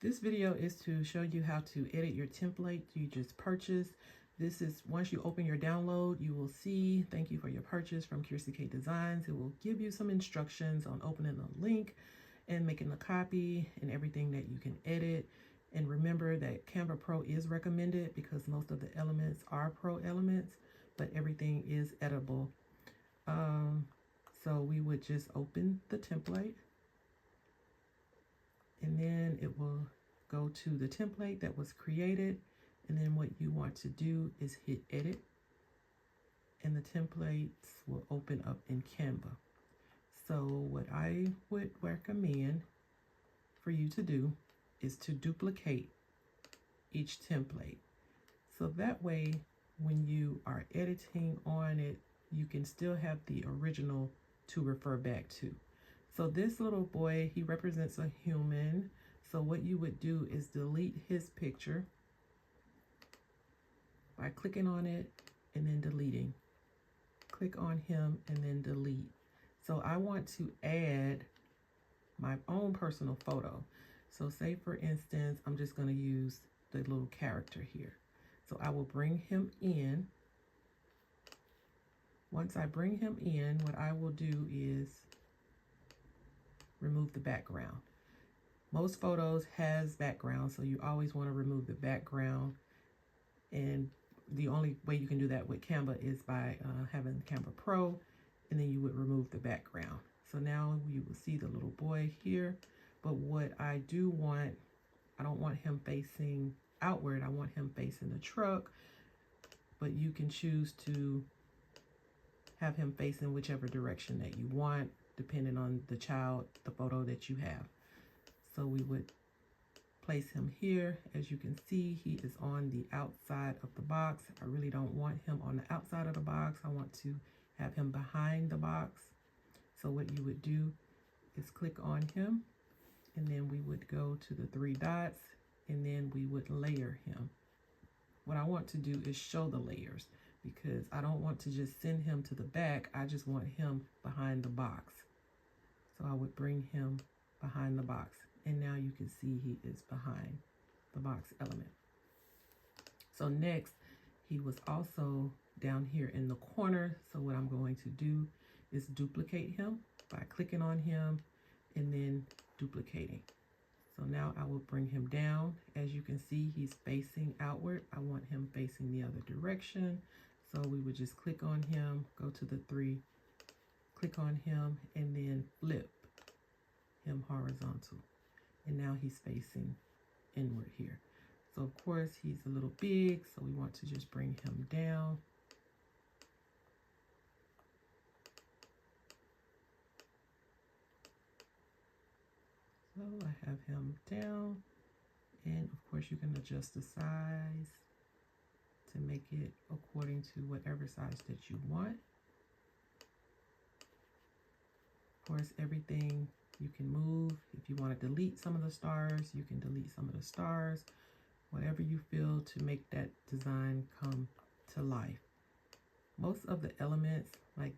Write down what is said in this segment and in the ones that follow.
This video is to show you how to edit your template you just purchased. This is once you open your download, you will see thank you for your purchase from Kirsty K Designs. It will give you some instructions on opening the link and making a copy and everything that you can edit. And remember that Canva Pro is recommended because most of the elements are pro elements, but everything is editable. So we would just open the template, and then it will go to the template that was created. And then what you want to do is hit edit, and the templates will open up in Canva. So what I would recommend for you to do is to duplicate each template. So that way, when you are editing on it, you can still have the original to refer back to. So this little boy, he represents a human. So what you would do is delete his picture by clicking on it and then deleting. Click on him and then delete. So I want to add my own personal photo. So say for instance, I'm just going to use the little character here. So I will bring him in. Once I bring him in, what I will do is remove the background. Most photos has background, so you always want to remove the background. And the only way you can do that with Canva is by having Canva Pro, and then you would remove the background. So now you will see the little boy here. But what I do want, I don't want him facing outward. I want him facing the truck, but you can choose to have him facing whichever direction that you want, depending on the child, the photo that you have. So we would place him here. As you can see, he is on the outside of the box. I really don't want him on the outside of the box. I want to have him behind the box. So what you would do is click on him, and then we would go to the three dots, and then we would layer him. What I want to do is show the layers, because I don't want to just send him to the back. I just want him behind the box. So I would bring him behind the box. And now you can see he is behind the box element. So next, he was also down here in the corner. So what I'm going to do is duplicate him by clicking on him and then duplicating. So now I will bring him down. As you can see, he's facing outward. I want him facing the other direction. So we would just click on him, go to the three, click on him, and then flip him horizontal. And now he's facing inward here. So of course he's a little big, so we want to just bring him down. So I have him down, and of course you can adjust the size to make it according to whatever size that you want. Of course, everything you can move. If you want to delete some of the stars, you can delete some of the stars. Whatever you feel to make that design come to life. Most of the elements, like,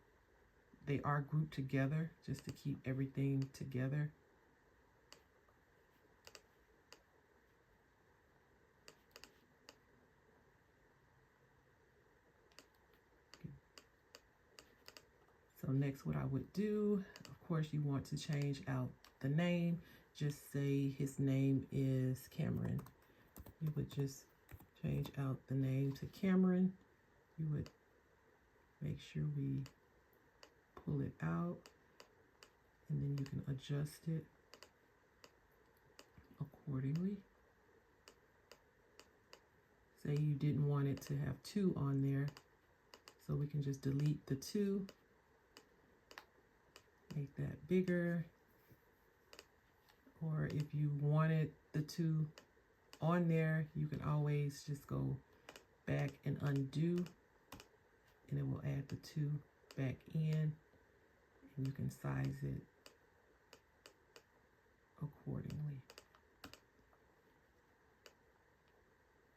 they are grouped together just to keep everything together. So next, what I would do, of course, you want to change out the name. Just say his name is Cameron. You would just change out the name to Cameron. You would make sure we pull it out, and then you can adjust it accordingly. Say you didn't want it to have 2 on there, so we can just delete the 2. Make that bigger. Or if you wanted the 2 on there, you can always just go back and undo, and it will add the 2 back in, and you can size it accordingly.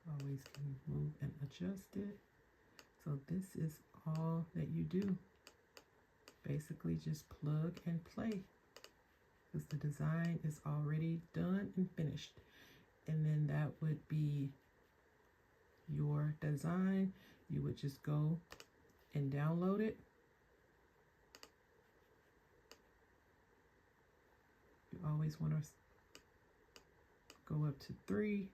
Always can move and adjust it. So this is all that you do. Basically just plug and play, because the design is already done and finished. and then that would be your design. You would just go and download it. You always want to go up to 3,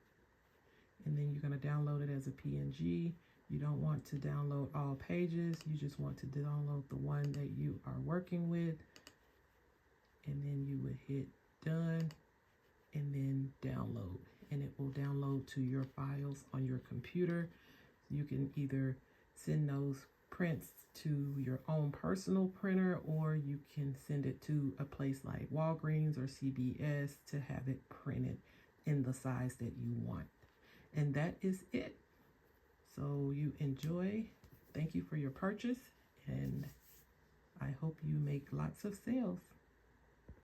and then you're going to download it as a PNG. You don't want to download all pages. You just want to download the one that you are working with, and then you would hit done and then download, and it will download to your files on your computer. You can either send those prints to your own personal printer, or you can send it to a place like Walgreens or CVS to have it printed in the size that you want. And that is it. So you enjoy. Thank you for your purchase, and I hope you make lots of sales.